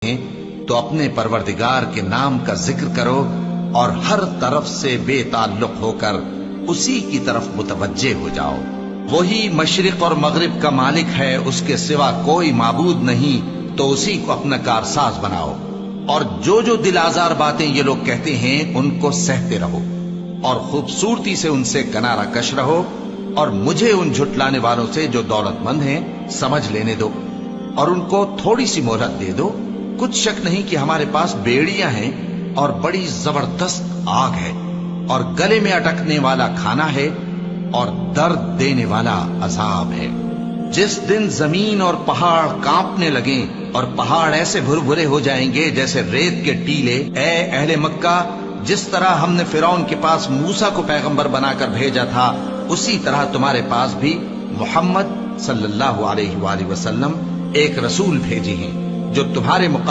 ہیں تو اپنے پروردگار کے نام کا ذکر کرو اور ہر طرف سے بے تعلق ہو کر اسی کی طرف متوجہ ہو جاؤ۔ وہی مشرق اور مغرب کا مالک ہے، اس کے سوا کوئی معبود نہیں، تو اسی کو اپنا کارساز بناؤ۔ اور جو دل آزار باتیں یہ لوگ کہتے ہیں ان کو سہتے رہو اور خوبصورتی سے ان سے کنارہ کش رہو، اور مجھے ان جھٹلانے والوں سے جو دولت مند ہیں سمجھ لینے دو اور ان کو تھوڑی سی مہلت دے دو۔ کچھ شک نہیں کہ ہمارے پاس بیڑیاں ہیں اور بڑی زبردست آگ ہے، اور گلے میں اٹکنے والا کھانا ہے اور درد دینے والا عذاب ہے۔ جس دن زمین اور پہاڑ کانپنے لگیں اور پہاڑ ایسے بھربھرے ہو جائیں گے جیسے ریت کے ٹیلے، اے اہل مکہ، جس طرح ہم نے فرعون کے پاس موسیٰ کو پیغمبر بنا کر بھیجا تھا، اسی طرح تمہارے پاس بھی محمد صلی اللہ علیہ وآلہ وسلم ایک رسول بھیجے ہیں جو تمہارے مقابلے